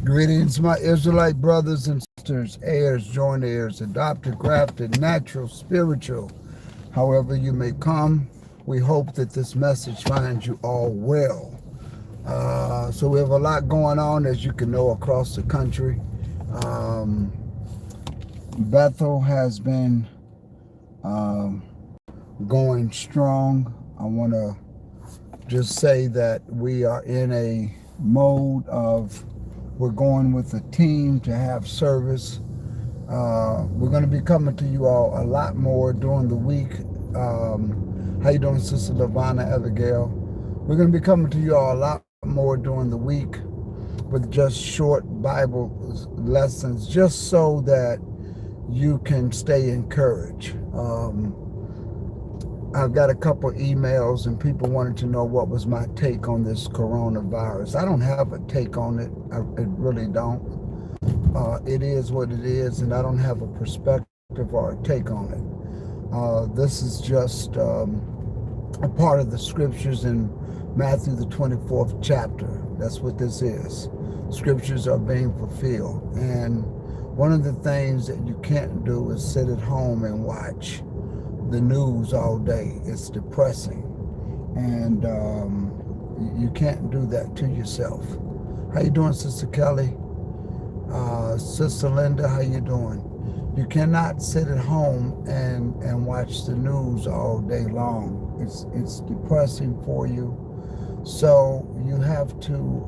Greetings, my Israelite brothers and sisters, heirs, joint heirs, adopted, grafted, natural, spiritual. However you may come, we hope that this message finds you all well. So we have a lot going on, as you can know, across the country. Um, Bethel has been um, going strong. I want to just say that we are in a mode of we're going with a team to have service. We're going to be coming to you all a lot more during the week. How you doing, Sister Lavana Abigail? We're going to be coming to you all a lot more during the week with just short Bible lessons, just so that you can stay encouraged. I've got a couple emails and people wanted to know what was my take on this coronavirus. I don't have a take on it. I really don't. It is what it is, and I don't have a perspective or a take on it. This is just a part of the scriptures in Matthew, the 24th chapter. That's what this is. Scriptures are being fulfilled. And one of the things that you can't do is sit at home and watch the news all day. It's depressing. And you can't do that to yourself. How you doing, Sister Kelly? Sister Linda, how you doing? You cannot sit at home and watch the news all day long. It's depressing for you. So you have to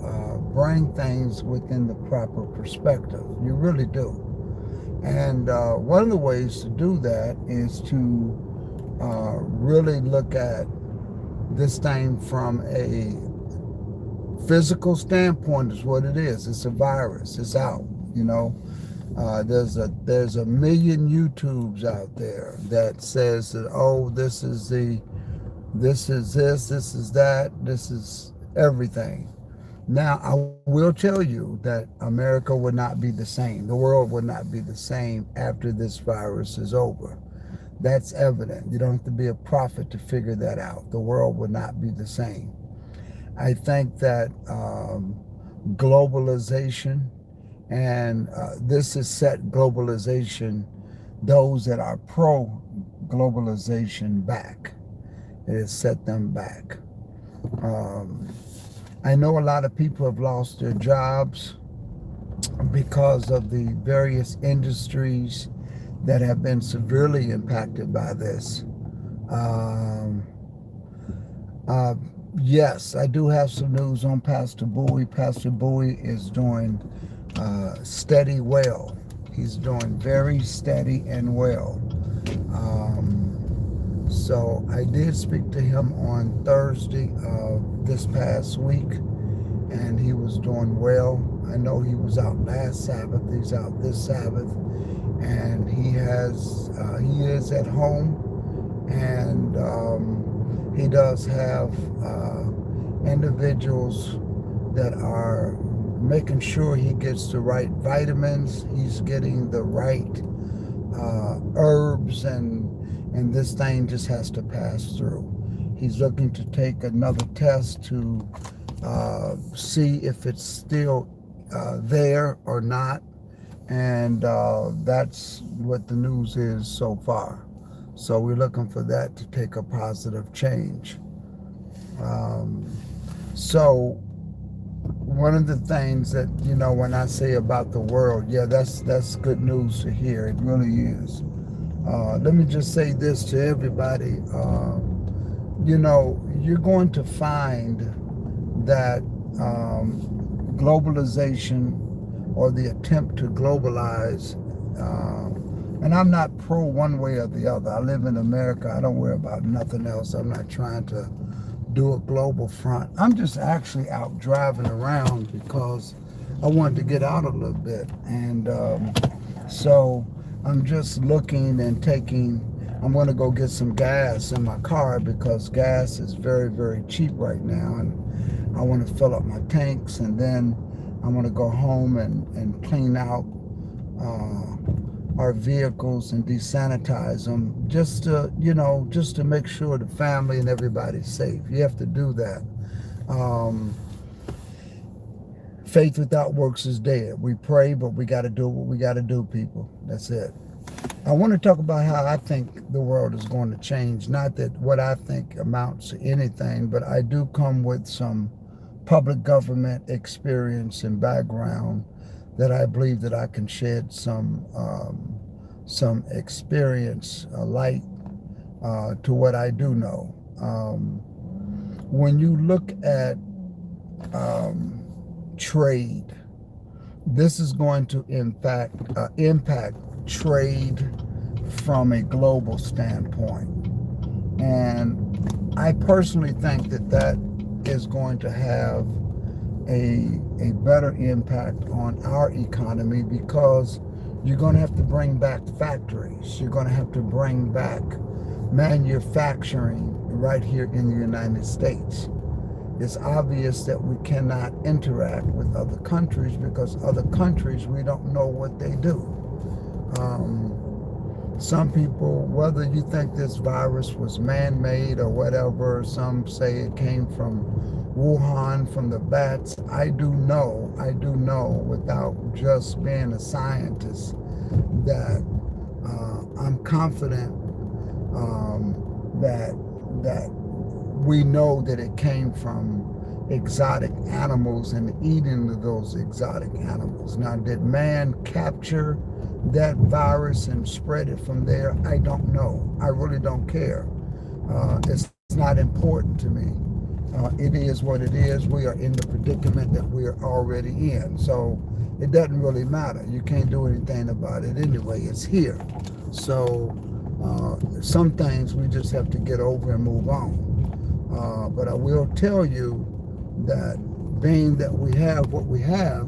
bring things within the proper perspective. You really do. And one of the ways to do that is to really look at this thing from a physical standpoint. Is what it is. It's a virus. It's out. You know, there's a million YouTubes out there that says that, oh, this is that, this is everything. Now, I will tell you that America would not be the same. The world would not be the same after this virus is over. That's evident. You don't have to be a prophet to figure that out. The world would not be the same. I think that globalization, and this has set globalization, those that are pro-globalization, back. It has set them back. I know a lot of people have lost their jobs because of the various industries that have been severely impacted by this. Yes, I do have some news on Pastor Bowie. Pastor Bowie is doing steady well. He's doing very steady and well. So I did speak to him on Thursday of this past week, and he was doing well. I know he was out last Sabbath. He's out this Sabbath, and he is at home, and he does have individuals that are making sure he gets the right vitamins. He's getting the right herbs, and this thing just has to pass through. He's looking to take another test to see if it's still there or not, and that's what the news is so far. So we're looking for that to take a positive change. So one of the things that, you know, when I say about the world, yeah, that's good news to hear. It really is. Let me just say this to everybody. You know, you're going to find that globalization, or the attempt to globalize, and I'm not pro one way or the other. I live in America. I don't worry about nothing else. I'm not trying to do a global front. I'm just actually out driving around because I wanted to get out a little bit. And so I'm just looking and I'm going to go get some gas in my car because gas is very, very cheap right now. And I want to fill up my tanks, and then I'm going to go home and clean out our vehicles and desanitize them, just to make sure the family and everybody's safe. You have to do that. Faith without works is dead. We pray, but we got to do what we got to do, people. That's it. I want to talk about how I think the world is going to change. Not that what I think amounts to anything, but I do come with some public government experience and background that I believe that I can shed some experience, light to what I do know. When you look at trade, this is going to impact trade from a global standpoint. And I personally think that that is going to have a better impact on our economy because you're going to have to bring back factories. You're going to have to bring back manufacturing right here in the United States. It's obvious that we cannot interact with other countries because other countries, we don't know what they do. Some people, whether you think this virus was man-made or whatever, some say it came from Wuhan, from the bats. I do know without just being a scientist that I'm confident that we know that it came from exotic animals and eating of those exotic animals. Now, did man capture that virus and spread it from there? I don't know. I really don't care. It's not important to me. It is what it is. We are in the predicament that we are already in. So it doesn't really matter. You can't do anything about it anyway. It's here. So some things we just have to get over and move on. But I will tell you that being that we have what we have,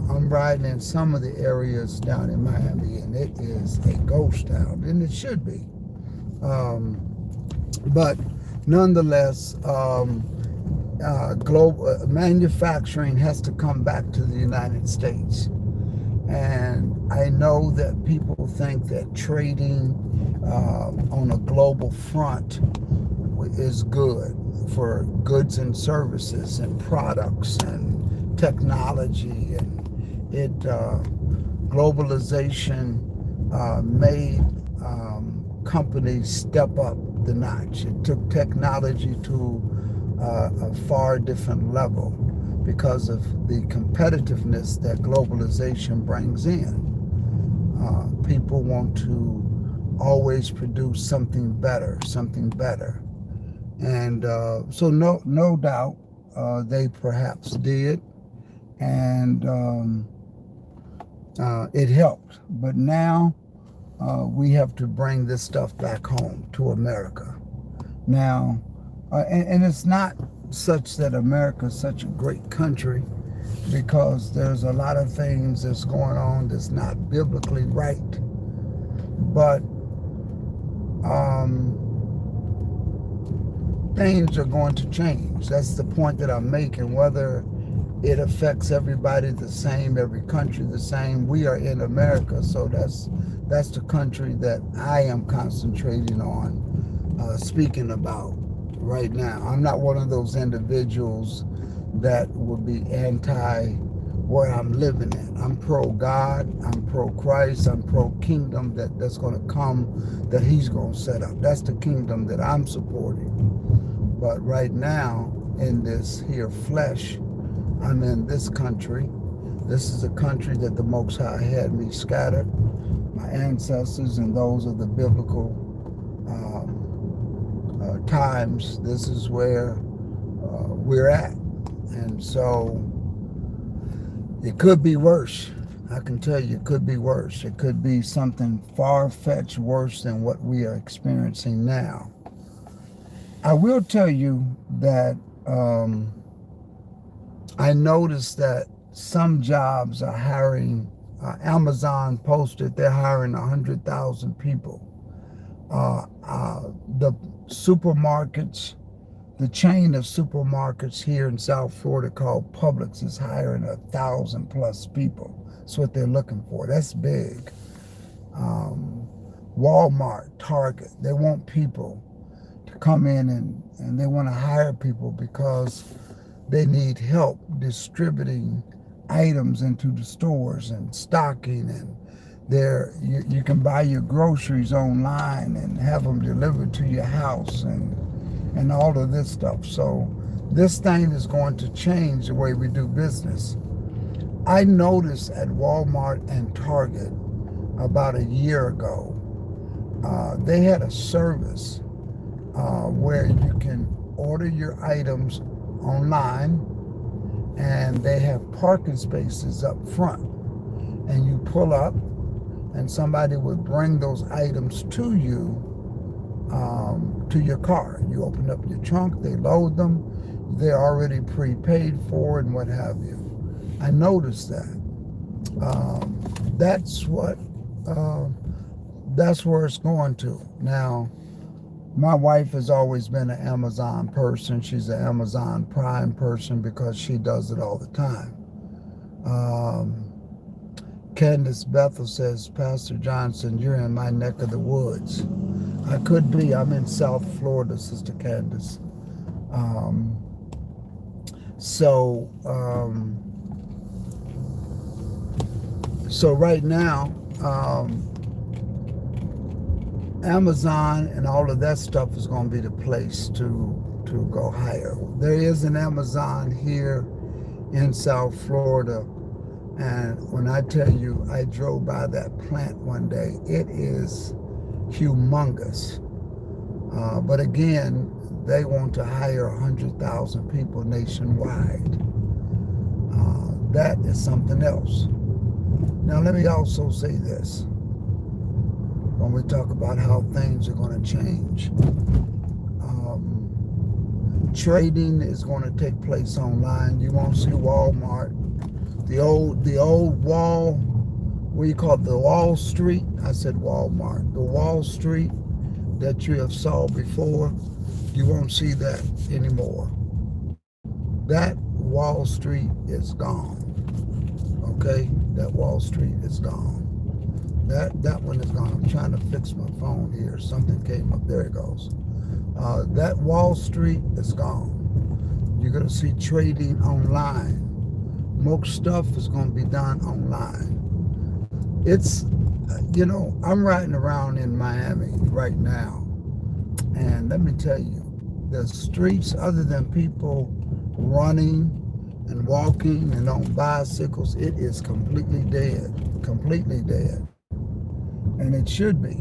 I'm riding in some of the areas down in Miami, and it is a ghost town, and it should be. But nonetheless, global manufacturing has to come back to the United States. And I know that people think that trading on a global front is good for goods and services and products and technology, and globalization made companies step up the notch. It took technology to a far different level because of the competitiveness that globalization brings in. People want to always produce something better. And so no doubt they perhaps did, and it helped. But now we have to bring this stuff back home to America. Now, and it's not such that America is such a great country, because there's a lot of things that's going on that's not biblically right. But things are going to change. That's the point that I'm making. Whether it affects everybody the same, every country the same, we are in America, so that's the country that I am concentrating on speaking about right now. I'm not one of those individuals that would be anti where I'm living in. I'm pro-God, I'm pro-Christ, I'm pro-kingdom that's going to come, that he's going to set up. That's the kingdom that I'm supporting. But right now, in this here flesh, I'm in this country. This is a country that the Most High had me scattered. My ancestors and those of the biblical times, this is where we're at. And so it could be worse. I can tell you it could be worse. It could be something far-fetched worse than what we are experiencing now. I will tell you that I noticed that some jobs are hiring. Amazon posted they're hiring 100,000 people. The supermarkets, the chain of supermarkets here in South Florida called Publix is hiring 1,000 plus people. That's what they're looking for. That's big. Walmart, Target, they want people to come in and they want to hire people because they need help distributing items into the stores and stocking, and you can buy your groceries online and have them delivered to your house, and all of this stuff. So this thing is going to change the way we do business. I noticed at Walmart and Target about a year ago, they had a service where you can order your items online, and they have parking spaces up front, and you pull up and somebody would bring those items to you, to your car. You open up your trunk, they load them, they're already prepaid for and what have you. I noticed that. That's what that's where it's going to. Now, my wife has always been an Amazon person. She's an Amazon Prime person because she does it all the time. Candace Bethel says, Pastor Johnson, you're in my neck of the woods. I could be. I'm in South Florida, Sister Candace. So right now, Amazon and all of that stuff is going to be the place to go higher. There is an Amazon here in South Florida, and when I tell you, I drove by that plant one day. It is humongous. But again, they want to hire 100,000 people nationwide. That is something else. Now, let me also say this. When we talk about how things are going to change, trading is going to take place online. You won't see Walmart. The old wall, what you call it, the Wall Street. I said Walmart. The Wall Street that you have saw before, you won't see that anymore. That Wall Street is gone. Okay, that Wall Street is gone. That one is gone. I'm trying to fix my phone here. Something came up. There it goes. That Wall Street is gone. You're going to see trading online. Most stuff is going to be done online. It's, I'm riding around in Miami right now. And let me tell you, the streets, other than people running and walking and on bicycles, it is completely dead. Completely dead. And it should be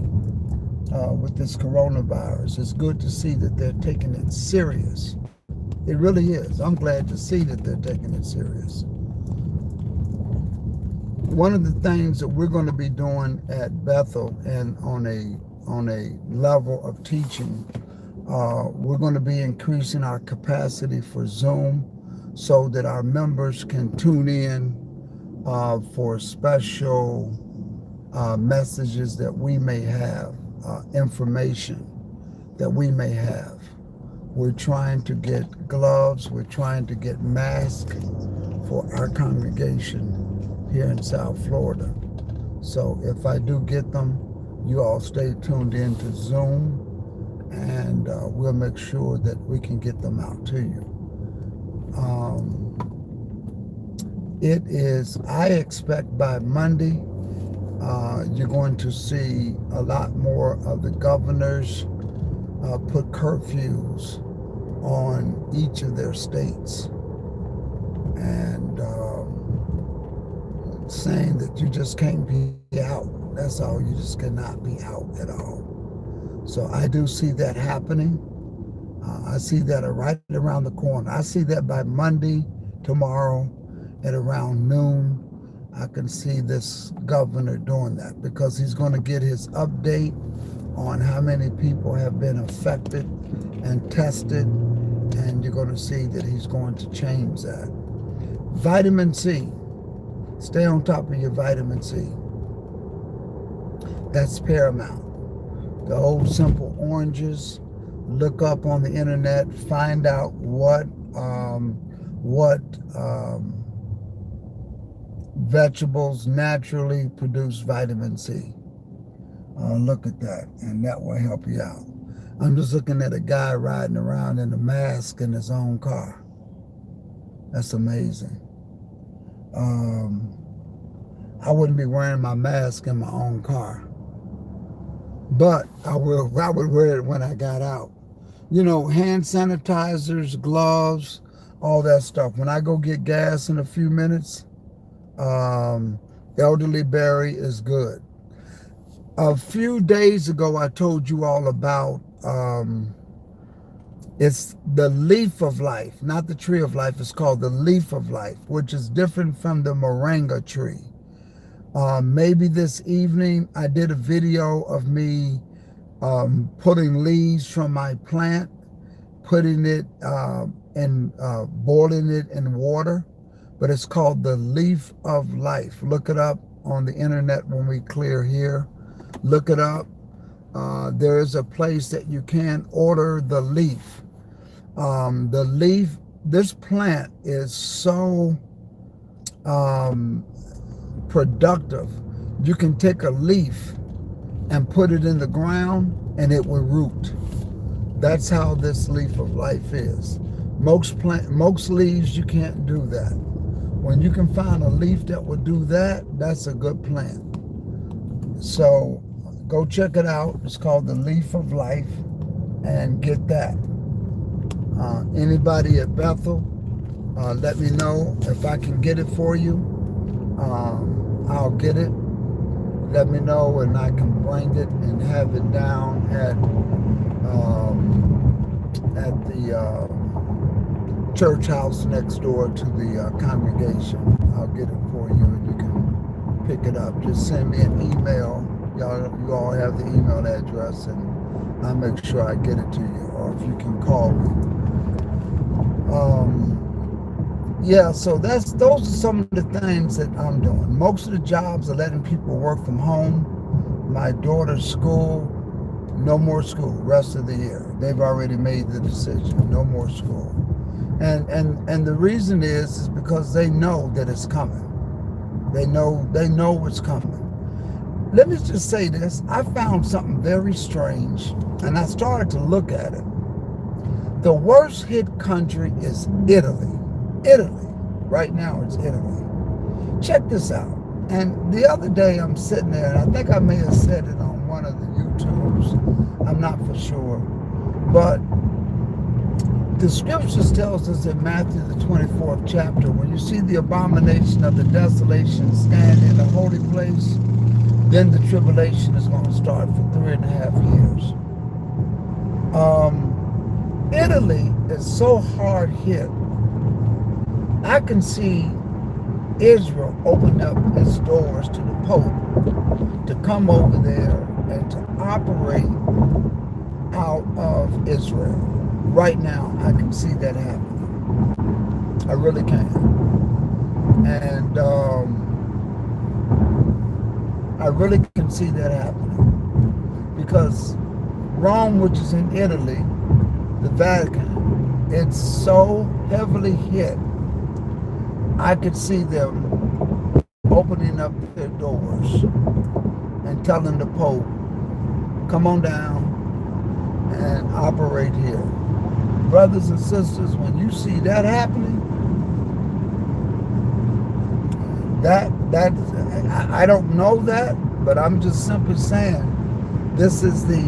with this coronavirus. It's good to see that they're taking it serious. It really is. I'm glad to see that they're taking it serious. One of the things that we're going to be doing at Bethel, and on a level of teaching, we're going to be increasing our capacity for Zoom so that our members can tune in for special messages that we may have, information that we may have. We're trying to get gloves. We're trying to get masks for our congregation here in South Florida. So if I do get them, you all stay tuned in to Zoom, and we'll make sure that we can get them out to you. I expect by Monday, you're going to see a lot more of the governors put curfews on each of their states, and saying that you just can't be out. That's all. You just cannot be out at all. So I do see that happening. I see that right around the corner. I see that by Monday, tomorrow, at around noon. I can see this governor doing that because he's going to get his update on how many people have been affected and tested, and you're going to see that he's going to change that. Vitamin C. Stay on top of your vitamin C. That's paramount. The old simple oranges. Look up on the internet. Find out what vegetables naturally produce vitamin C. Look at that, and that will help you out. I'm just looking at a guy riding around in a mask in his own car. That's amazing. Um, I wouldn't be wearing my mask in my own car, but I would wear it when I got out. You know, hand sanitizers, gloves, all that stuff. When I go get gas in a few minutes, um, elderly Barry is good. A few days ago, I told you all about it's the leaf of life, not the tree of life. It's called the leaf of life, which is different from the moringa tree. Maybe this evening, I did a video of me putting leaves from my plant, putting it and boiling it in water, but it's called the leaf of life. Look it up on the internet when we clear here. Look it up. There is a place that you can order the leaf. The leaf, this plant is so productive. You can take a leaf and put it in the ground and it will root. That's how this leaf of life is. Most leaves, you can't do that. When you can find a leaf that will do that, that's a good plant. So go check it out. It's called the leaf of life, and get that. Anybody at Bethel, let me know if I can get it for you. I'll get it. Let me know and I can bring it and have it down at the church house next door to the congregation. I'll get it for you and you can pick it up. Just send me an email. You all have the email address and I'll make sure I get it to you, or if you can call me. Yeah, so those are some of the things that I'm doing. Most of the jobs are letting people work from home. My daughter's school, no more school rest of the year. They've already made the decision, no more school. And the reason is because they know that it's coming. They know it's coming. Let me just say this. I found something very strange, and I started to look at it. The worst hit country is Italy. Italy. Right now it's Italy. Check this out. And the other day I'm sitting there, and I think I may have said it on one of the YouTubes. I'm not for sure. But the scriptures tells us in Matthew the 24th chapter, when you see the abomination of the desolation stand in the holy place, then the tribulation is going to start for 3.5 years. Italy is so hard hit. I can see Israel open up its doors to the Pope to come over there and to operate out of Israel. Right now, I can see that happening. I really can. And I really can see that happening. Because Rome, which is in Italy, the Vatican, it's so heavily hit. I could see them opening up their doors and telling the Pope, come on down and operate here. Brothers and sisters, when you see that happening, I don't know that, but I'm just simply saying this is the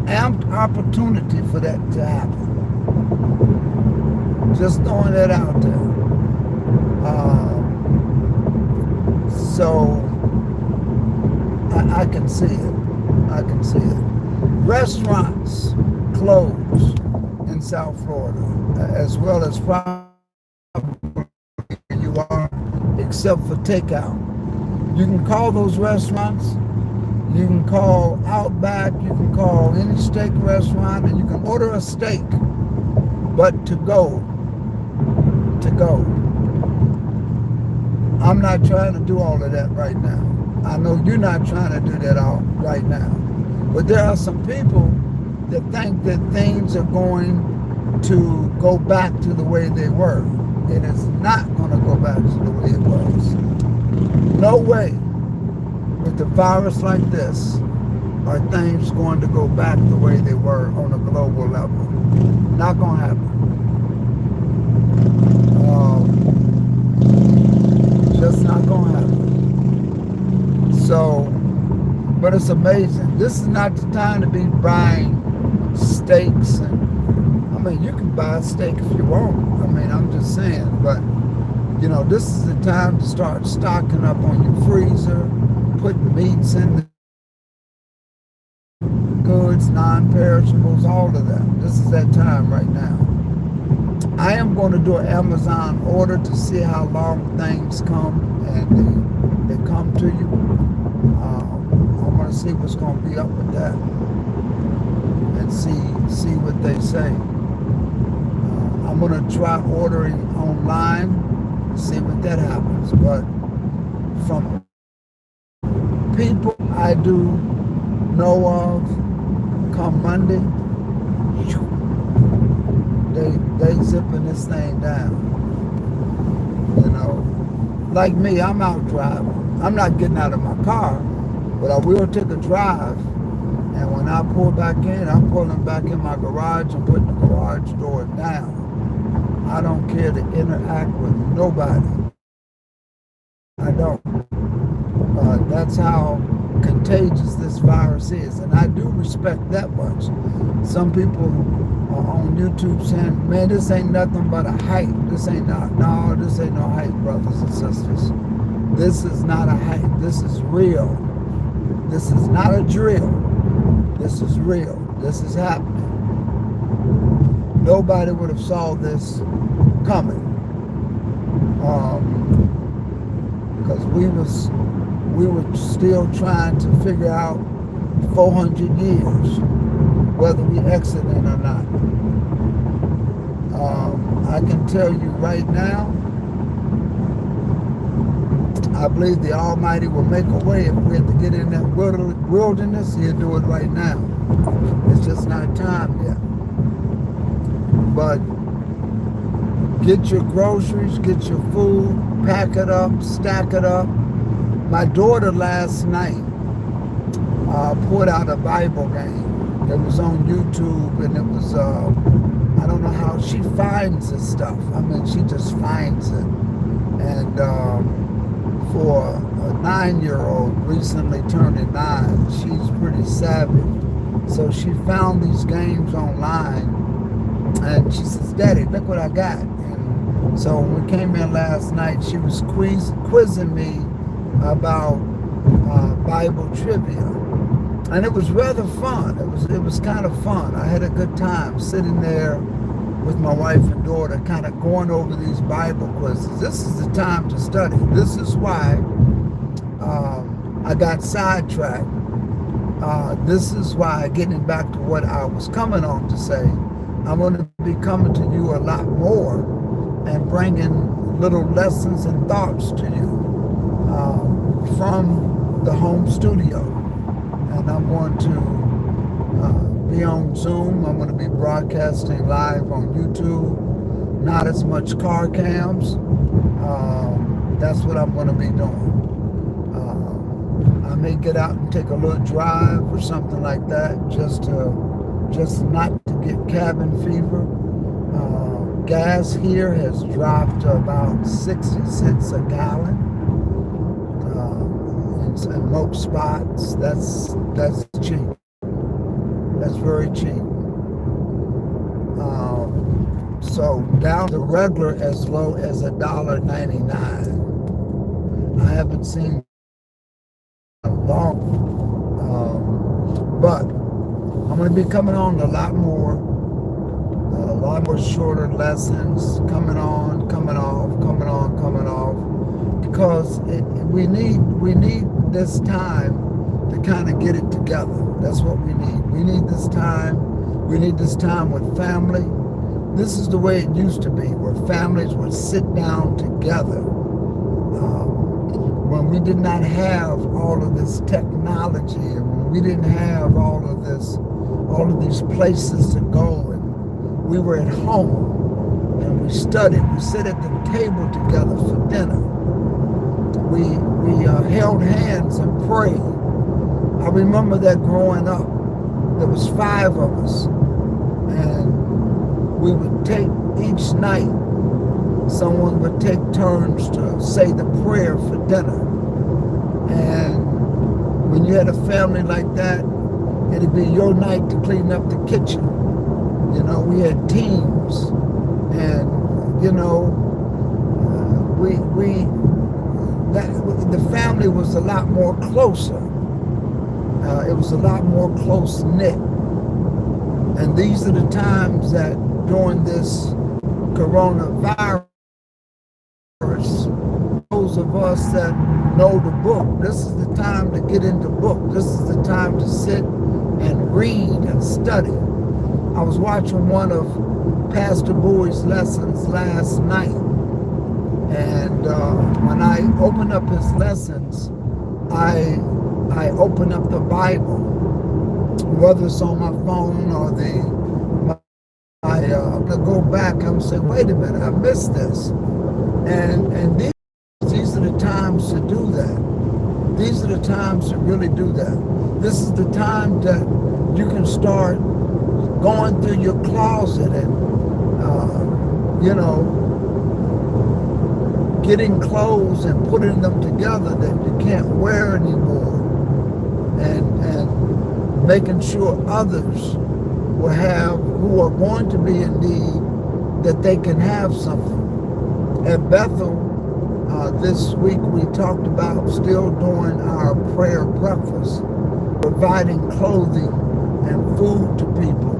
amped opportunity for that to happen. Just throwing that out there. So I can see it. I can see it. Restaurants close in South Florida, as well as probably you are, except for takeout. You can call those restaurants. You can call Outback. You can call any steak restaurant, and you can order a steak, but to go. I'm not trying to do all of that right now. I know you're not trying to do that all right now. But there are some people that think that things are going to go back to the way they were. It is not going to go back to the way it was. No way. With a virus like this, are things going to go back the way they were on a global level. Not going to happen. But it's amazing. This is not the time to be buying steaks. And I mean, you can buy a steak if you want. I mean, I'm just saying. But, this is the time to start stocking up on your freezer, putting meats in the goods, non-perishables, all of that. This is that time right now. I am going to do an Amazon order to see how long things come, and they come to you. I want to see what's going to be up with that, and see what they say. I'm going to try ordering online, see what that happens. But from people I do know of, come Monday, they zipping this thing down. Like me, I'm out driving. I'm not getting out of my car, but I will take a drive. And when I pull back in, I'm pulling back in my garage and putting the garage door down. I don't care to interact with nobody. I don't. That's how contagious this virus is, and I do respect that much. Some people are on YouTube saying, man, this ain't nothing but a hype. This ain't no hype, brothers and sisters. This is not a hype. This is real. This is not a drill. This is real. This is happening. Nobody would have saw this coming. Because we were still trying to figure out 400 years whether we exiting or not. I can tell you right now, I believe the Almighty will make a way. If we have to get in that wilderness, He'll do it right now. It's just not time yet. But get your groceries, get your food, pack it up, stack it up. My daughter last night put out a Bible game. It was on YouTube, and it was, I don't know how she finds this stuff. I mean, she just finds it. And for a 9-year-old recently turning 9, she's pretty savvy. So she found these games online, and she says, Daddy, look what I got. And so when we came in last night, she was quizzing me about Bible trivia. And it was rather fun. It was kind of fun. I had a good time sitting there with my wife and daughter, kind of going over these Bible quizzes. This is the time to study. This is why I got sidetracked. This is why, getting back to what I was coming on to say, I'm going to be coming to you a lot more and bringing little lessons and thoughts to you from the home studio. And I'm going to be on Zoom. I'm going to be broadcasting live on YouTube. Not as much car cams. That's what I'm going to be doing. I may get out and take a little drive or something like that, just not to get cabin fever. Gas here has dropped to about 60 cents a gallon. In most spots, that's cheap. That's very cheap. So down to regular as low as $1.99. I haven't seen a long, but I'm going to be coming on a lot more shorter lessons, coming on, coming off, because we need this time to kind of get it together. That's what we need. We need this time. We need this time with family. This is the way it used to be, where families would sit down together. When we did not have all of this technology, and when we didn't have all of these places to go, and we were at home and we studied. We sit at the table together for dinner. We held hands and prayed. I remember that growing up. There was 5 of us, and we would take each night, someone would take turns to say the prayer for dinner. And when you had a family like that, it'd be your night to clean up the kitchen. You know, we had teams, and you know, we that the family was a lot more closer. It was a lot more close knit, and these are the times that during this coronavirus, those of us that know the book, this is the time to get into book. This is the time to sit and read and study. I was watching one of Pastor Bowie's lessons last night, and when I open up his lessons, I open up the Bible, whether it's on my phone or I go back and say, wait a minute, I missed this. And these are the times to do that. These are the times to really do that. This is the time that you can start going through your closet and, you know, getting clothes and putting them together that you can't wear anymore, and making sure others will have, who are going to be in need, that they can have something. At Bethel, this week we talked about still doing our prayer breakfast, providing clothing and food to people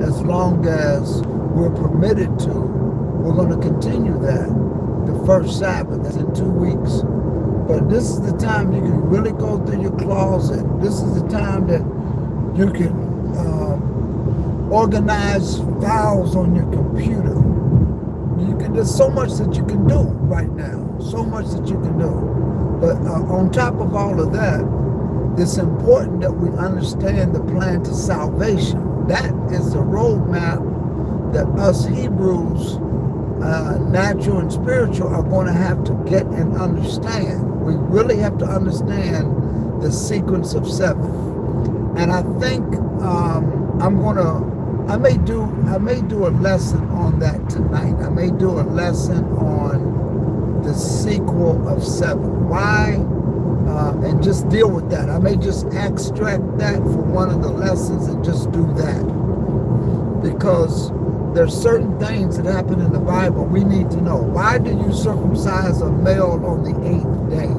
as long as we're permitted to. We're going to continue that. The first Sabbath is in 2 weeks. But this is the time you can really go through your closet. This is the time that you can organize files on your computer. There's so much that you can do right now. So much that you can do. But on top of all of that, it's important that we understand the plan to salvation. That is the roadmap that us Hebrews, natural and spiritual, are going to have to get and understand. We really have to understand the sequence of 7. And I think I may do a lesson on that tonight. I may do a lesson on the sequel of 7. Why? And just deal with that. I may just extract that for one of the lessons and just do that. Because there's certain things that happen in the Bible we need to know. Why do you circumcise a male on the 8th day?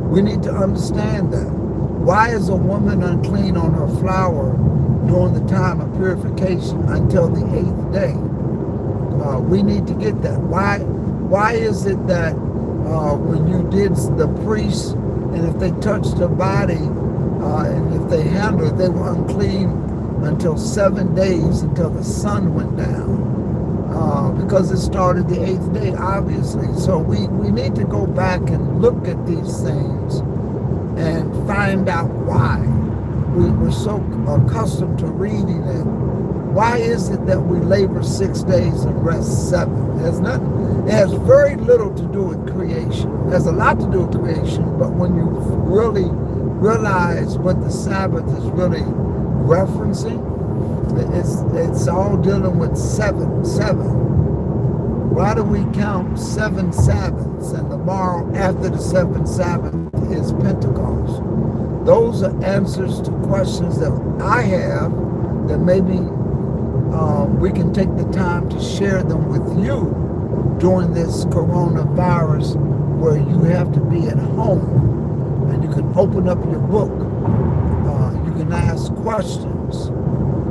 We need to understand that. Why is a woman unclean on her flower during the time of purification until the 8th day? We need to get that. Why is it that when you did the priest, and if they touched the body, and if they handled it, they were unclean until 7 days, until the sun went down? Because it started the 8th day, obviously. So we need to go back and look at these things and find out why. We're so accustomed to reading it. Why is it that we labor 6 days and rest 7? It has very little to do with creation. It has a lot to do with creation, but when you really realize what the Sabbath is really referencing, it's all dealing with 7. Why do we count 7 Sabbaths, and tomorrow after the 7th Sabbath is Pentecost? Those are answers to questions that I have, that maybe we can take the time to share them with you during this coronavirus, where you have to be at home and you can open up your book, you can ask questions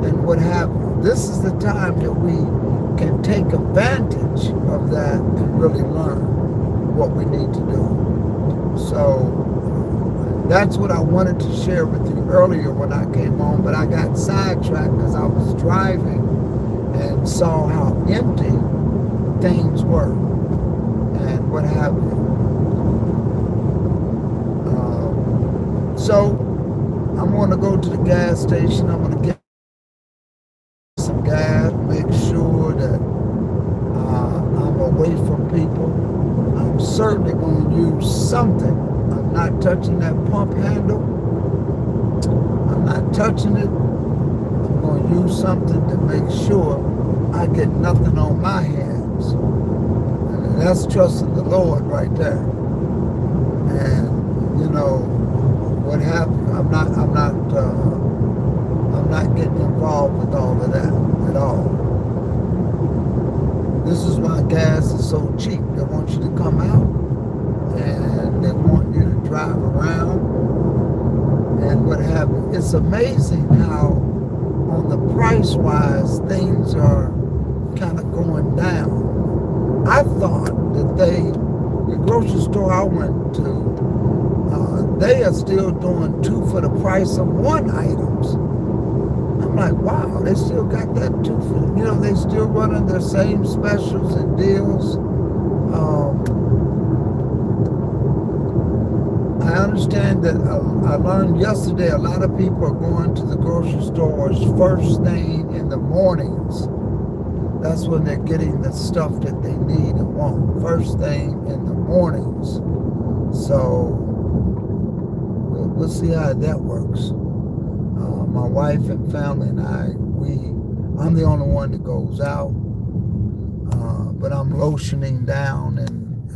and what have you. This is the time that we can take advantage of that and really learn what we need to do. So that's what I wanted to share with you earlier when I came on, but I got sidetracked because I was driving and saw how empty things were and what have you. So I'm going to go to the gas station. I'm going to get some gas, make sure that I'm away from people. I'm certainly going to use something. I'm not touching that pump handle. I'm not touching it. I'm going to use something to make sure I get nothing on my hands. And that's trusting the Lord right there. And, you know, what happened. I'm not getting involved with all of that at all. This is why gas is so cheap. They want you to come out and they want you to drive around and what have you. It's amazing how on the price wise things are kind of going down. I thought that the grocery store I went to, they are still doing 2 for the price of 1 items. I'm like, wow, they still got that 2 for, they still running their same specials and deals. I understand that I learned yesterday a lot of people are going to the grocery stores first thing in the mornings. That's when they're getting the stuff that they need and want. First thing in the mornings. So we'll see how that works. My wife and family and I'm the only one that goes out. But I'm lotioning down and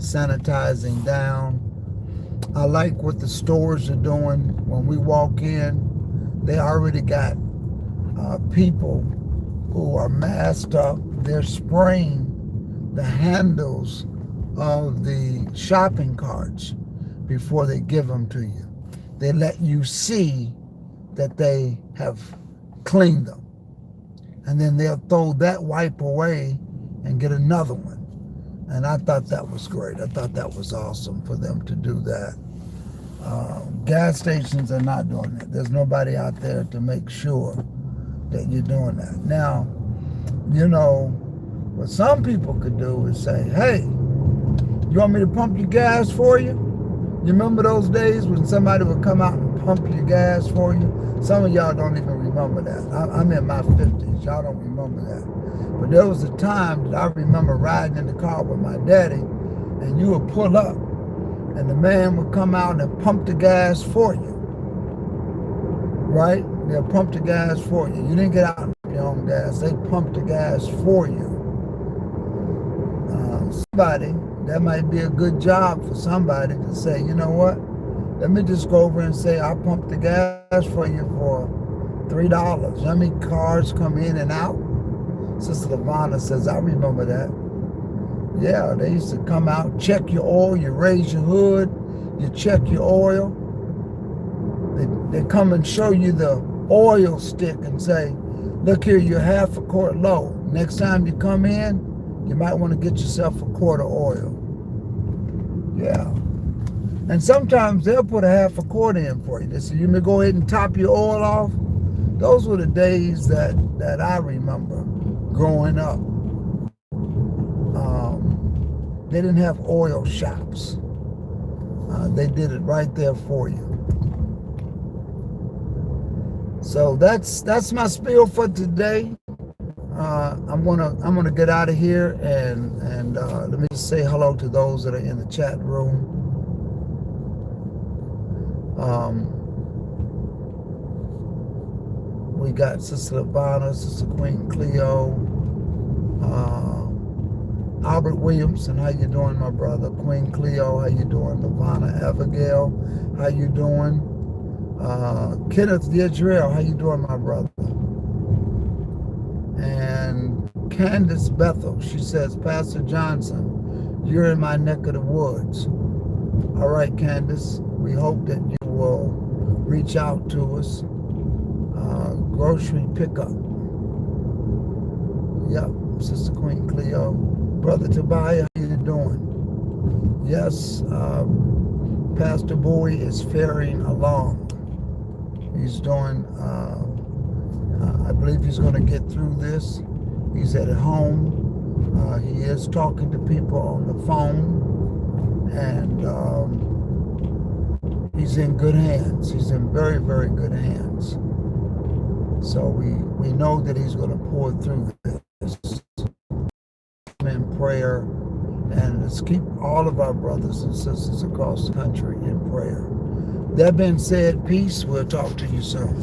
sanitizing down. I like what the stores are doing. When we walk in, they already got people who are masked up. They're spraying the handles of the shopping carts before they give them to you. They let you see that they have cleaned them. And then they'll throw that wipe away and get another one. And I thought that was great. I thought that was awesome for them to do that. Gas stations are not doing that. There's nobody out there to make sure that you're doing that. Now, what some people could do is say, hey, you want me to pump your gas for you? You remember those days when somebody would come out and pump your gas for you? Some of y'all don't even remember that. I'm in my 50s. Y'all don't remember that. But there was a time that I remember riding in the car with my daddy, and you would pull up, and the man would come out and pump the gas for you. Right? They'll pump the gas for you. You didn't get out and pump your own gas. They pumped the gas for you. Somebody, that might be a good job for somebody to say, you know what? Let me just go over and say, I'll pump the gas for you for $3. You know how many cars come in and out? Sister Lavana says, I remember that. Yeah, they used to come out, check your oil, you raise your hood, you check your oil. They come and show you the oil stick and say, look here, you're half a quart low. Next time you come in, you might want to get yourself a quart of oil. Yeah. And sometimes they'll put a half a quart in for you. They say, you may go ahead and top your oil off. Those were the days that I remember growing up. They didn't have oil shops. They did it right there for you. So that's my spiel for today. I'm gonna get out of here and let me just say hello to those that are in the chat room. We got Sister Lavana, Sister Queen Cleo, Albert Williamson, how you doing, my brother? Queen Cleo, how you doing? Lavana Abigail, how you doing? Kenneth Yisrael, how you doing, my brother? And Candace Bethel, she says, Pastor Johnson, you're in my neck of the woods. All right, Candace, we hope that you will reach out to us. Grocery pickup. Yep, Sister Queen Cleo. Brother Tobiah, how you doing? Yes, Pastor Bowie is faring along. He's doing, I believe he's going to get through this. He's at home. He is talking to people on the phone. And he's in good hands. He's in very, very good hands. So we know that he's going to pull through this. In prayer, and let's keep all of our brothers and sisters across the country in prayer. That being said, peace. We'll talk to you soon.